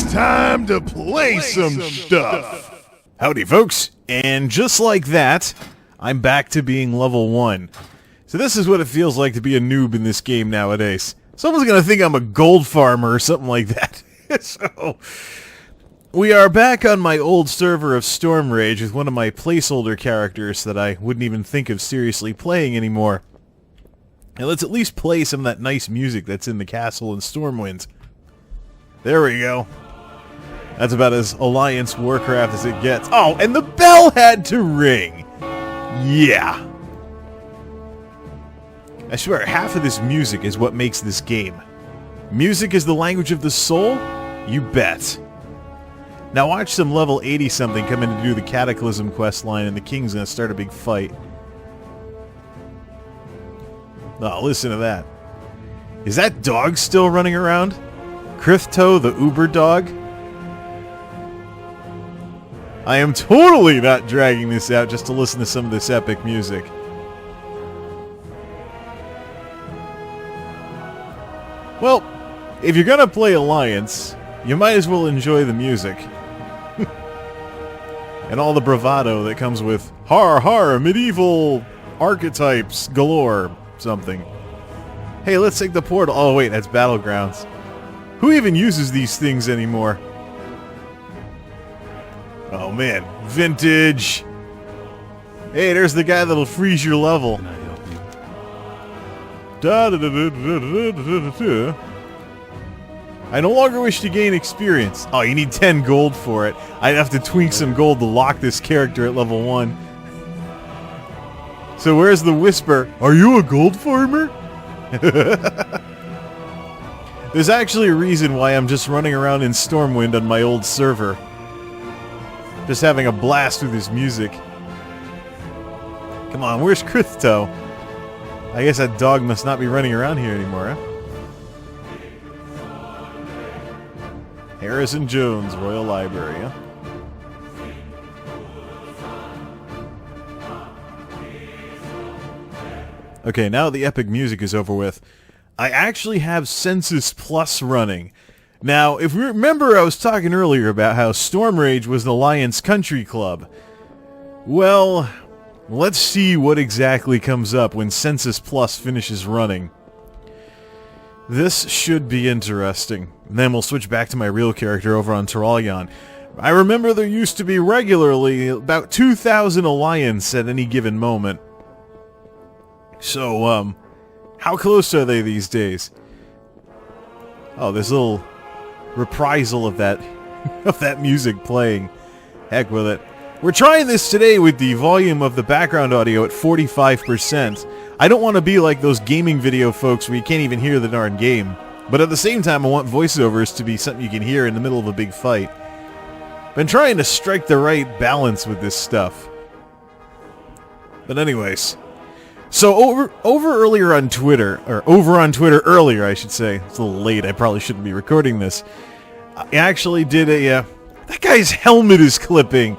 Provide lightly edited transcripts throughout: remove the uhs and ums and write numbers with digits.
It's time to play some stuff. Howdy, folks. And just like that, I'm back to being level 1. So this is what it feels like to be a noob in this game nowadays. Someone's gonna think I'm a gold farmer or something like that. So, we are back on my old server of Storm Rage with one of my placeholder characters that I wouldn't even think of seriously playing anymore. And let's at least play some of that nice music that's in the castle in Stormwind. There we go. That's about as Alliance Warcraft as it gets. Oh, and the bell had to ring! Yeah. I swear, half of this music is what makes this game. Music is the language of the soul? You bet. Now watch some level 80-something come in to do the Cataclysm quest line and the king's gonna start a big fight. Oh, listen to that. Is that dog still running around? Krithto, the Uber dog? I am totally not dragging this out just to listen to some of this epic music. Well, if you're gonna play Alliance, you might as well enjoy the music. And all the bravado that comes with har har medieval archetypes galore something. Hey, let's take the portal. Oh wait, that's Battlegrounds. Who even uses these things anymore? Oh man, vintage. Hey, there's the guy that'll freeze your level. Can I help you? I no longer wish to gain experience. Oh, you need 10 gold for it. I'd have to twink some gold to lock this character at level 1. So where's the whisper? Are you a gold farmer? There's actually a reason why I'm just running around in Stormwind on my old server. Just having a blast with his music. Come on, where's Krithto? I guess that dog must not be running around here anymore, huh? Harrison Jones, Royal Library, huh? Okay, now the epic music is over with, I actually have Census Plus running. Now, if you remember, I was talking earlier about how Storm Rage was the Alliance Country Club. Well, let's see what exactly comes up when Census Plus finishes running. This should be interesting. Then we'll switch back to my real character over on Terralion. I remember there used to be regularly about 2,000 Alliance at any given moment. So, how close are they these days? Oh, there's a little reprisal of that music playing. Heck with it. We're trying this today with the volume of the background audio at 45%. I don't want to be like those gaming video folks where you can't even hear the darn game. But at the same time, I want voiceovers to be something you can hear in the middle of a big fight. Been trying to strike the right balance with this stuff. But anyways. So over earlier on Twitter, or over on Twitter earlier, I should say. It's a little late, I probably shouldn't be recording this. I actually did a, that guy's helmet is clipping.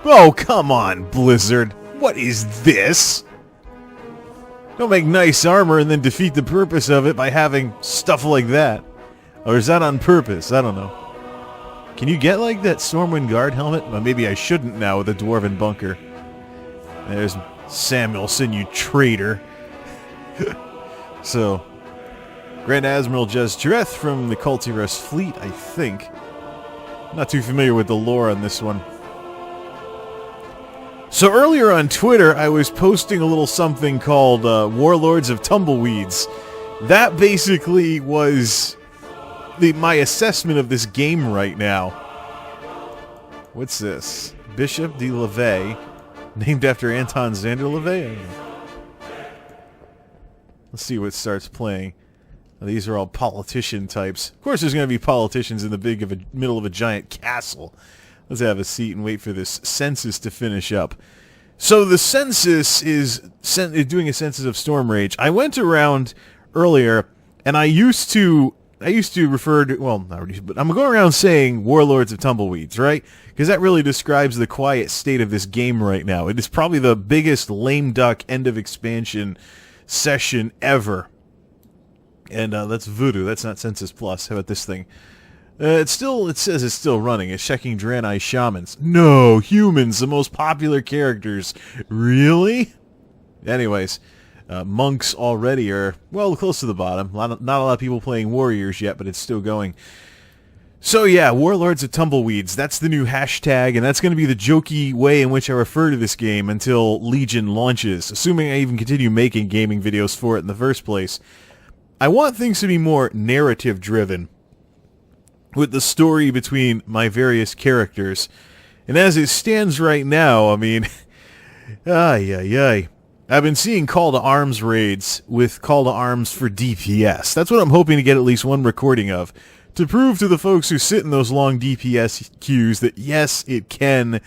Oh, come on, Blizzard. What is this? Don't make nice armor and then defeat the purpose of it by having stuff like that. Or is that on purpose? I don't know. Can you get like that Stormwind Guard helmet? Well, maybe I shouldn't now with a Dwarven Bunker. There's Samuelson, you traitor. So, Grand Admiral Jez Jareth from the Cultiverse Fleet, I think. Not too familiar with the lore on this one. So earlier on Twitter, I was posting a little something called Warlords of Tumbleweeds. That basically was my assessment of this game right now. What's this? Bishop de LeVay, named after Anton Zander LeVay? Let's see what starts playing. Now, these are all politician types. Of course there's going to be politicians in the middle of a giant castle. Let's have a seat and wait for this census to finish up. So the census is doing a census of Storm Rage. I went around earlier, and I used to refer to, well, not really, but I'm going around saying Warlords of Tumbleweeds, right? Because that really describes the quiet state of this game right now. It is probably the biggest lame duck end of expansion session ever. And that's Voodoo. That's not Census Plus. How about this thing? It says it's still running. It's checking Draenei Shamans. No, humans, the most popular characters. Really? Anyways, monks already are, well, close to the bottom. Not a lot of people playing warriors yet, but it's still going. So yeah, Warlords of Tumbleweeds. That's the new hashtag, and that's going to be the jokey way in which I refer to this game until Legion launches, assuming I even continue making gaming videos for it in the first place. I want things to be more narrative-driven, with the story between my various characters. And as it stands right now, I mean, I've been seeing Call to Arms raids with Call to Arms for DPS. That's what I'm hoping to get at least one recording of, to prove to the folks who sit in those long DPS queues that yes, it can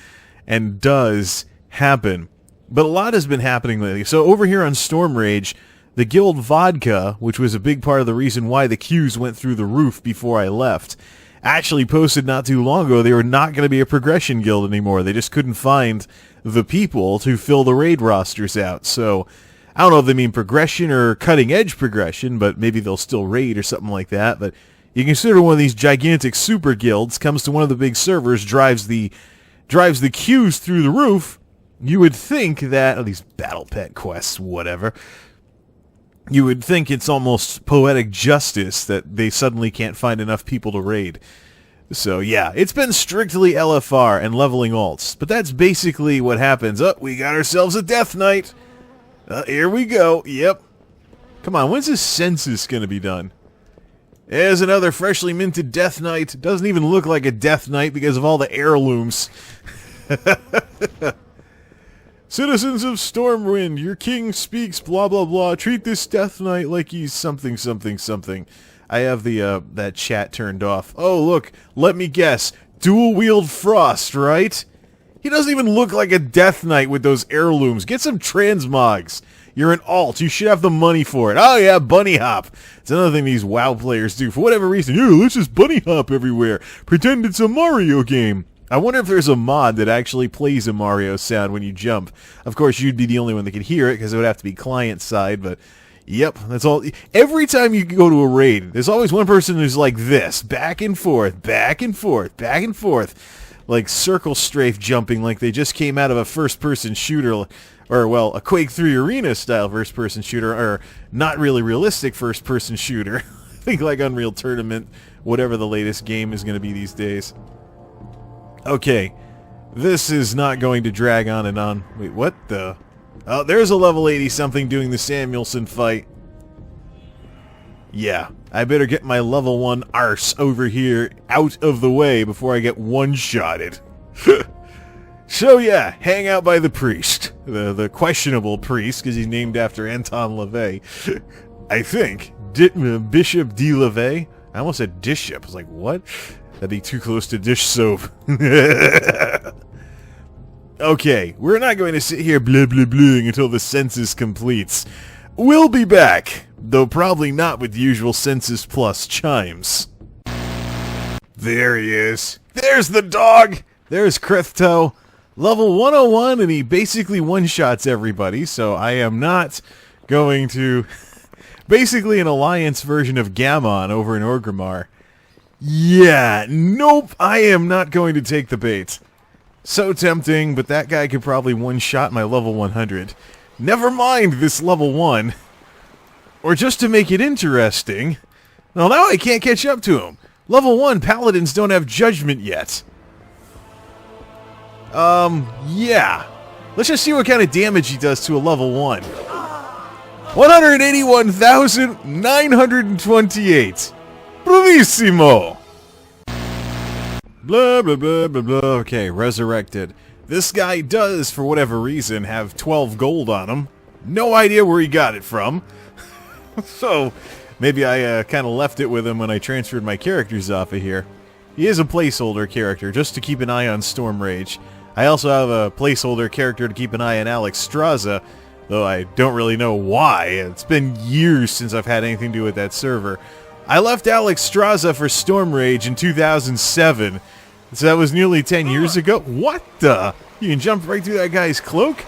and does happen. But a lot has been happening lately. So over here on Storm Rage, the guild Vodka, which was a big part of the reason why the queues went through the roof before I left, actually posted not too long ago they were not going to be a progression guild anymore. They just couldn't find the people to fill the raid rosters out. So I don't know if they mean progression or cutting edge progression, but maybe they'll still raid or something like that. But you consider one of these gigantic super guilds comes to one of the big servers, drives the queues through the roof. You would think that, these battle pet quests, whatever, you would think it's almost poetic justice that they suddenly can't find enough people to raid. So yeah, it's been strictly LFR and leveling alts, but that's basically what happens. Oh, we got ourselves a Death Knight. Here we go. Yep. Come on, when's this census going to be done? There's another freshly minted Death Knight. Doesn't even look like a Death Knight because of all the heirlooms. Citizens of Stormwind, your king speaks blah blah blah. Treat this Death Knight like he's something something something. I have the that chat turned off. Oh look, let me guess. Dual wield frost, right? He doesn't even look like a Death Knight with those heirlooms. Get some transmogs. You're an alt. You should have the money for it. Oh yeah, bunny hop. It's another thing these WoW players do. For whatever reason, let's just bunny hop everywhere. Pretend it's a Mario game. I wonder if there's a mod that actually plays a Mario sound when you jump. Of course, you'd be the only one that could hear it, because it would have to be client-side, but yep, that's all. Every time you go to a raid, there's always one person who's like this, back and forth, back and forth, back and forth, like circle strafe jumping like they just came out of a first-person shooter, or, well, a Quake 3 Arena-style first-person shooter, or not really realistic first-person shooter. Think like Unreal Tournament, whatever the latest game is going to be these days. Okay, this is not going to drag on and on. Wait, what the? Oh, there's a level 80-something doing the Samuelson fight. Yeah, I better get my level 1 arse over here out of the way before I get one-shotted. So yeah, hang out by the priest. The questionable priest, because he's named after Anton LaVey. I think. Bishop D. LaVey? I almost said Bishop. I was like, what? That'd be too close to dish soap. Okay, we're not going to sit here blah blah blahing until the census completes. We'll be back, though probably not with the usual Census Plus chimes. There he is. There's the dog! There's Krithto. Level 101, and he basically one-shots everybody, so I am not going to... Basically an Alliance version of Gammon over in Orgrimmar. Yeah, nope, I am not going to take the bait. So tempting, but that guy could probably one-shot my level 100. Never mind this level 1. Or just to make it interesting, well, now I can't catch up to him. Level 1 paladins don't have judgment yet. Yeah. Let's just see what kind of damage he does to a level 1. 181,928. Bravissimo! Blah, blah, blah, blah, blah. Okay, resurrected. This guy does, for whatever reason, have 12 gold on him. No idea where he got it from. So, maybe I kind of left it with him when I transferred my characters off of here. He is a placeholder character, just to keep an eye on Storm Rage. I also have a placeholder character to keep an eye on Alex Straza, though I don't really know why. It's been years since I've had anything to do with that server. I left Alex Straza for Storm Rage in 2007, so that was nearly 10 years ago. What the? You can jump right through that guy's cloak?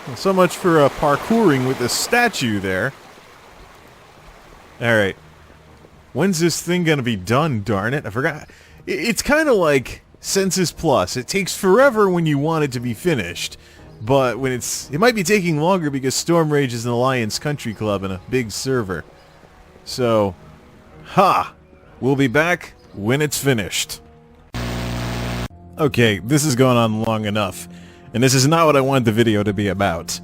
Well, so much for parkouring with the statue there. Alright. When's this thing gonna be done, darn it? I forgot. It's kind of like Census Plus. It takes forever when you want it to be finished. But when it might be taking longer because Storm Rage is an Alliance country club and a big server. So, we'll be back when it's finished. Okay, this has gone on long enough, and this is not what I wanted the video to be about.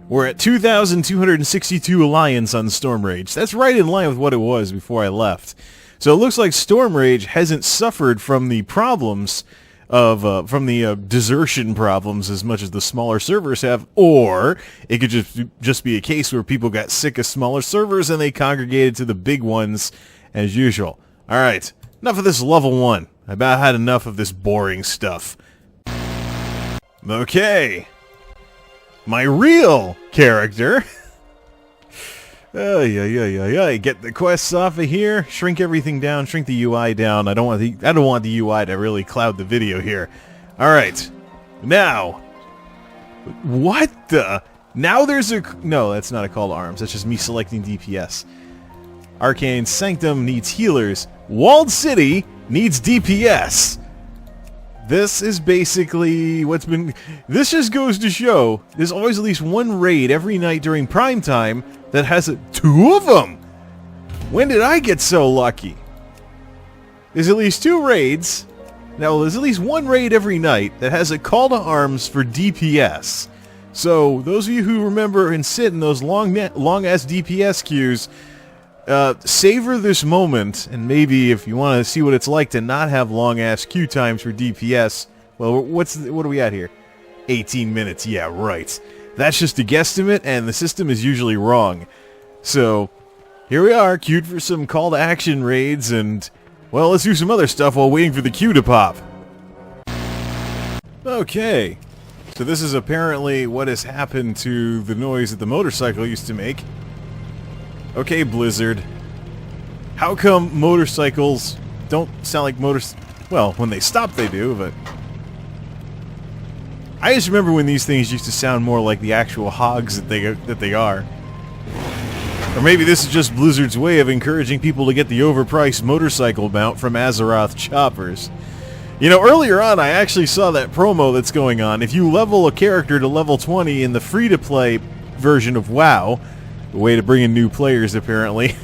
We're at 2,262 Alliance on Storm Rage. That's right in line with what it was before I left. So it looks like Storm Rage hasn't suffered from the problems of, from the desertion problems as much as the smaller servers have, or it could just be a case where people got sick of smaller servers and they congregated to the big ones as usual. Alright, enough of this level 1. I about had enough of this boring stuff. Okay. My real character. Get the quests off of here, shrink everything down, shrink the UI down. I don't want the UI to really cloud the video here. Alright. Now. What the? Now there's a... No, that's not a call to arms. That's just me selecting DPS. Arcane Sanctum needs healers. Walled City needs DPS. This is basically what's been... This just goes to show there's always at least one raid every night during prime time that has two of them. When did I get so lucky? There's at least 2 raids. Now, there's at least one raid every night that has a call to arms for DPS. So, those of you who remember and sit in those long-ass DPS queues, savor this moment, and maybe if you want to see what it's like to not have long-ass queue times for DPS, well, what are we at here? 18 minutes, yeah, right. That's just a guesstimate, and the system is usually wrong. So, here we are, queued for some call-to-action raids, and, well, let's do some other stuff while waiting for the queue to pop. Okay, so this is apparently what has happened to the noise that the motorcycle used to make. Okay, Blizzard. How come motorcycles don't sound like motors... Well, when they stop they do, but... I just remember when these things used to sound more like the actual hogs that they are. Or maybe this is just Blizzard's way of encouraging people to get the overpriced motorcycle mount from Azeroth choppers. You know, earlier on I actually saw that promo that's going on. If you level a character to level 20 in the free-to-play version of WoW... A way to bring in new players, apparently.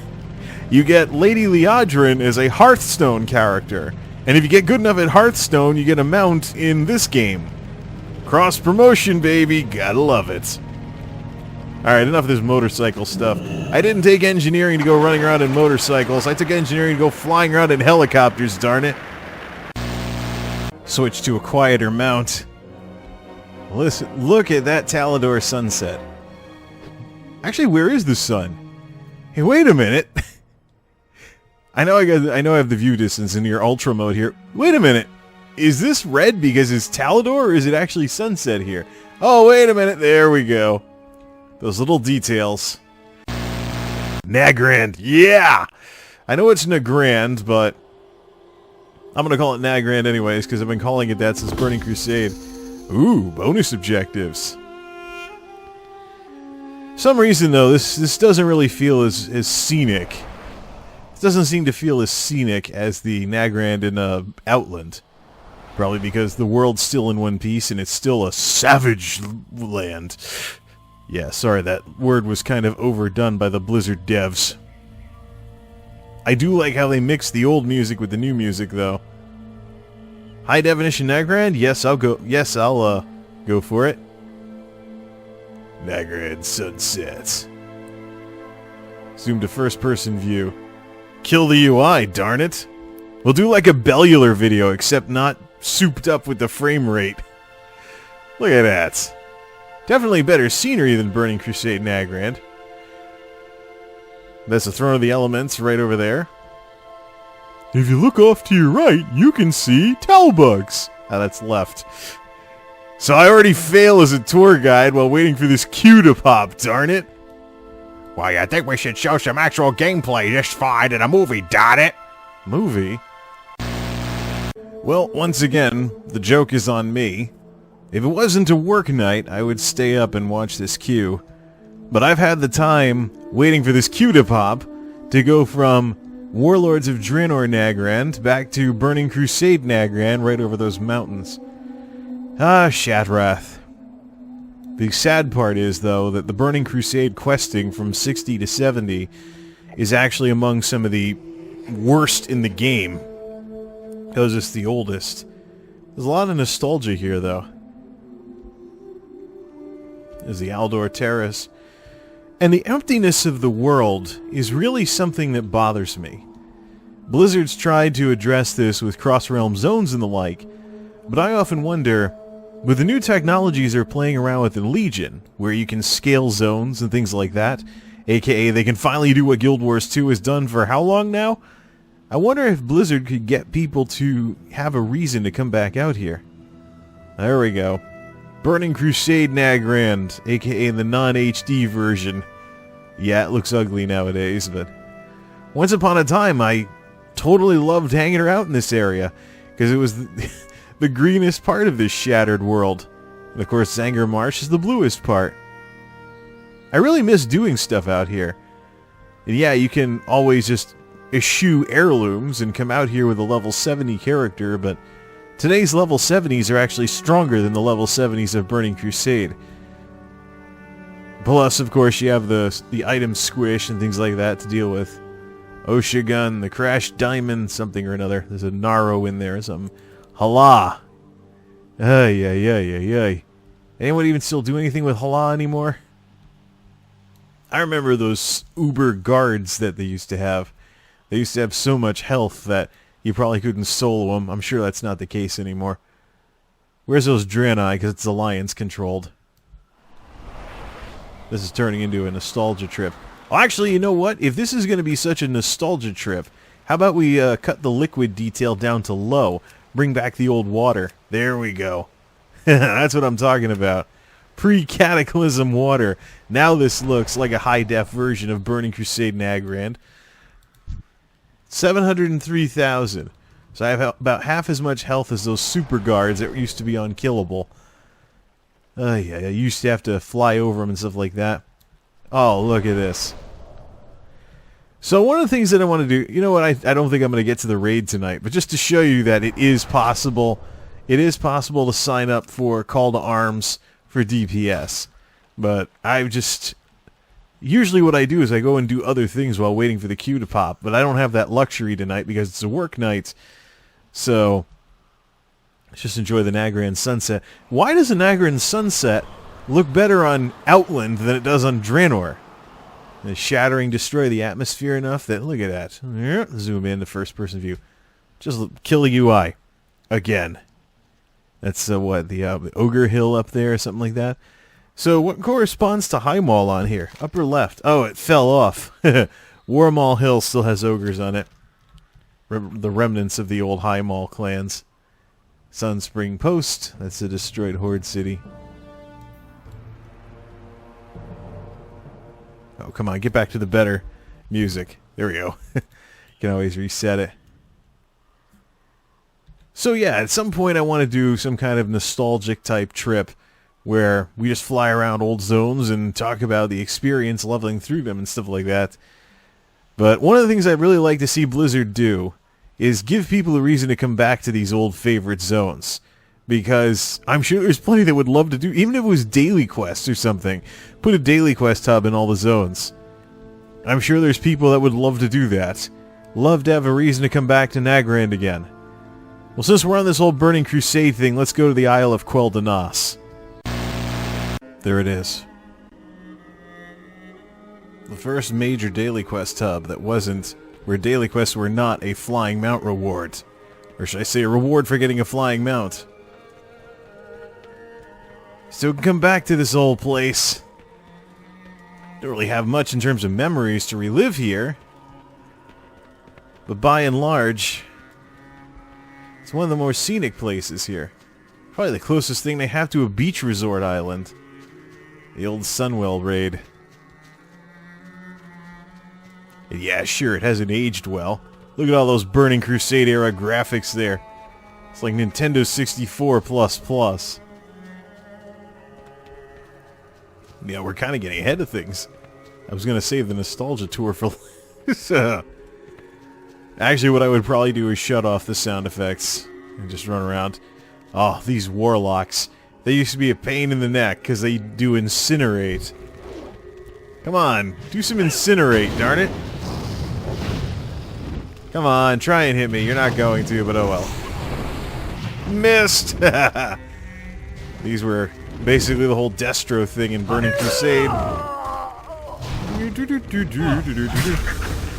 You get Lady Liadrin as a Hearthstone character. And if you get good enough at Hearthstone, you get a mount in this game. Cross-promotion, baby. Gotta love it. Alright, enough of this motorcycle stuff. I didn't take engineering to go running around in motorcycles. I took engineering to go flying around in helicopters, darn it. Switch to a quieter mount. Listen, look at that Talador sunset. Actually, where is the sun? Hey, wait a minute. I know I have the view distance in your ultra mode here. Wait a minute. Is this red because it's Talador, or is it actually sunset here? Oh, wait a minute. There we go. Those little details. Nagrand. Yeah! I know it's Nagrand, but I'm going to call it Nagrand anyways, because I've been calling it that since Burning Crusade. Ooh, bonus objectives. Some reason, though, this doesn't really feel as scenic. It doesn't seem to feel as scenic as the Nagrand in Outland. Probably because the world's still in one piece and it's still a savage land. Yeah, sorry, that word was kind of overdone by the Blizzard devs. I do like how they mix the old music with the new music, though. High definition Nagrand? Yes, I'll go for it. Nagrand sunsets. Zoom to first-person view. Kill the UI, darn it. We'll do like a Bellular video, except not souped up with the frame rate. Look at that. Definitely better scenery than Burning Crusade Nagrand. That's the Throne of the Elements right over there. If you look off to your right, you can see Talbugs. Ah, that's left. So I already fail as a tour guide while waiting for this queue to pop, darn it. Well, I think we should show some actual gameplay this fine in a movie, darn it. Movie? Well, once again, the joke is on me. If it wasn't a work night, I would stay up and watch this queue. But I've had the time waiting for this queue to pop to go from Warlords of Draenor Nagrand back to Burning Crusade Nagrand right over those mountains. Ah, Shatrath. The sad part is, though, that the Burning Crusade questing from 60 to 70 is actually among some of the worst in the game, because it's the oldest. There's a lot of nostalgia here, though. There's the Aldor Terrace. And the emptiness of the world is really something that bothers me. Blizzard's tried to address this with cross-realm zones and the like, but I often wonder, with the new technologies they're playing around with in Legion, where you can scale zones and things like that, aka they can finally do what Guild Wars 2 has done for how long now? I wonder if Blizzard could get people to have a reason to come back out here. There we go. Burning Crusade Nagrand, aka the non-HD version. Yeah, it looks ugly nowadays, but once upon a time I totally loved hanging out in this area, because it was the greenest part of this shattered world. And of course, Zanger Marsh is the bluest part. I really miss doing stuff out here. And yeah, you can always just eschew heirlooms and come out here with a level 70 character, but today's level 70s are actually stronger than the level 70s of Burning Crusade. Plus, of course, you have the item squish and things like that to deal with. Osha Gun, the Crash Diamond, something or another. There's a Naro in there or something. Hala! Ay, ay, ay, ay, ay. Anyone even still do anything with Hala anymore? I remember those Uber guards that they used to have. They used to have so much health that you probably couldn't solo them. I'm sure that's not the case anymore. Where's those Draenei? Because it's Alliance controlled. This is turning into a nostalgia trip. Well, actually, you know what? If this is going to be such a nostalgia trip, how about we cut the liquid detail down to low? Bring back the old water. There we go. That's what I'm talking about. Pre-Cataclysm water. Now this looks like a high-def version of Burning Crusade Nagrand. 703,000. So I have about half as much health as those super guards that used to be unkillable. Yeah, I used to have to fly over them and stuff like that. Oh, look at this. So one of the things that I want to do, you know what, I don't think I'm going to get to the raid tonight, but just to show you that it is possible to sign up for Call to Arms for DPS. But usually what I do is I go and do other things while waiting for the queue to pop, but I don't have that luxury tonight because it's a work night. So let's just enjoy the Nagrand sunset. Why does the Nagrand sunset look better on Outland than it does on Draenor? The shattering destroy the atmosphere enough that, look at that. Zoom in to first person view. Just kill the UI. Again. That's what, the Ogre Hill up there or something like that? So what corresponds to High Mall on here? Upper left. Oh, it fell off. War Mall Hill still has ogres on it. The remnants of the old High Mall clans. Sunspring Post. That's a destroyed Horde city. Oh, come on. Get back to the better music. There we go. You can always reset it. So yeah, at some point I want to do some kind of nostalgic type trip where we just fly around old zones and talk about the experience leveling through them and stuff like that. But one of the things I'd really like to see Blizzard do is give people a reason to come back to these old favorite zones. Because I'm sure there's plenty that would love to do, even if it was daily quests or something. Put a daily quest hub in all the zones. I'm sure there's people that would love to do that. Love to have a reason to come back to Nagrand again. Well, since we're on this whole Burning Crusade thing, let's go to the Isle of Quel'Danas. There it is. The first major daily quest hub that wasn't, where daily quests were not a flying mount reward. Or should I say a reward for getting a flying mount. So we can come back to this old place. Don't really have much in terms of memories to relive here. But by and large, it's one of the more scenic places here. Probably the closest thing they have to a beach resort island. The old Sunwell raid. And yeah, sure, it hasn't aged well. Look at all those Burning Crusade era graphics there. It's like Nintendo 64 plus. Yeah, we're kind of getting ahead of things. I was going to save the nostalgia tour for... Actually, what I would probably do is shut off the sound effects and just run around. Oh, these warlocks. They used to be a pain in the neck because they do incinerate. Come on, do some incinerate, darn it. Come on, try and hit me. You're not going to, but oh well. Missed! These were basically the whole Destro thing in Burning Crusade.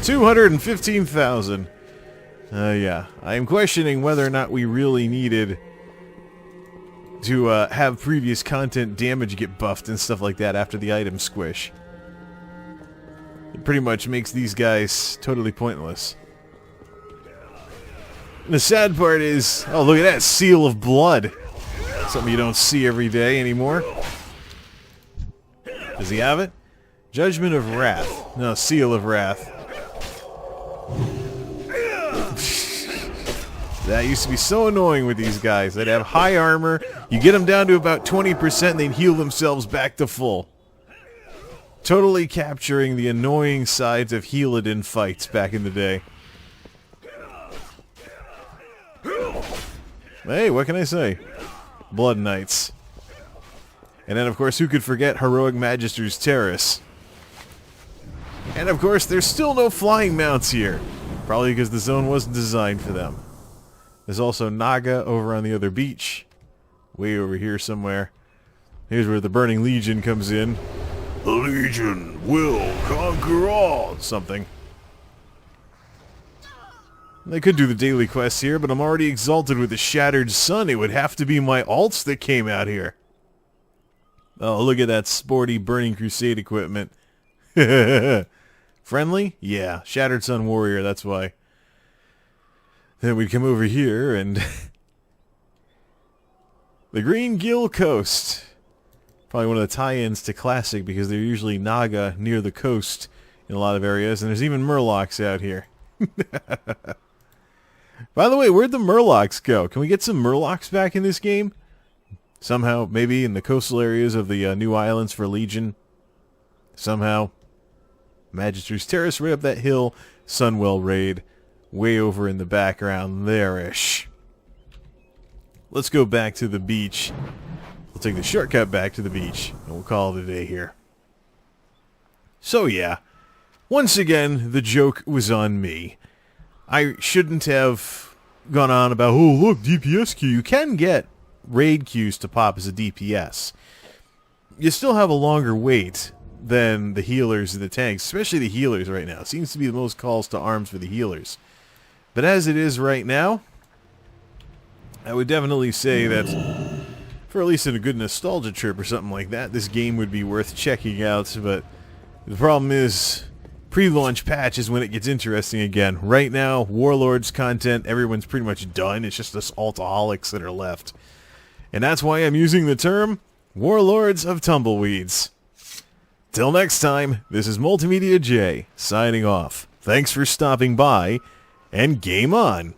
215,000. Yeah. I am questioning whether or not we really needed to have previous content damage get buffed and stuff like that after the item squish. It pretty much makes these guys totally pointless. And the sad part is, oh look at that, seal of blood. Something you don't see every day anymore. Does he have it? Judgment of Wrath. No, Seal of Wrath. That used to be so annoying with these guys. They'd have high armor, you get them down to about 20% and they'd heal themselves back to full. Totally capturing the annoying sides of Healadin fights back in the day. Hey, what can I say? Blood Knights. And then, of course, who could forget Heroic Magister's Terrace? And, of course, there's still no flying mounts here. Probably because the zone wasn't designed for them. There's also Naga over on the other beach. Way over here somewhere. Here's where the Burning Legion comes in. The Legion will conquer all! Something. They could do the daily quests here, but I'm already exalted with the Shattered Sun. It would have to be my alts that came out here. Oh, look at that sporty Burning Crusade equipment. Friendly? Yeah, Shattered Sun Warrior, that's why. Then we'd come over here and... the Green Gill Coast. Probably one of the tie-ins to Classic because they're usually Naga near the coast in a lot of areas, and there's even Murlocs out here. By the way, where'd the Murlocs go? Can we get some Murlocs back in this game? Somehow, maybe in the coastal areas of the new islands for Legion. Somehow. Magister's Terrace right up that hill. Sunwell Raid way over in the background there-ish. Let's go back to the beach. We'll take the shortcut back to the beach, and we'll call it a day here. So yeah, once again, the joke was on me. I shouldn't have gone on about, oh look, DPS queue. You can get raid queues to pop as a DPS. You still have a longer wait than the healers and the tanks, especially the healers right now. It seems to be the most calls to arms for the healers. But as it is right now, I would definitely say that for at least in a good nostalgia trip or something like that, this game would be worth checking out. But the problem is, pre-launch patch is when it gets interesting again. Right now, Warlords content, everyone's pretty much done. It's just us altaholics that are left. And that's why I'm using the term Warlords of Tumbleweeds. Till next time, this is MultimediaJay signing off. Thanks for stopping by, and game on!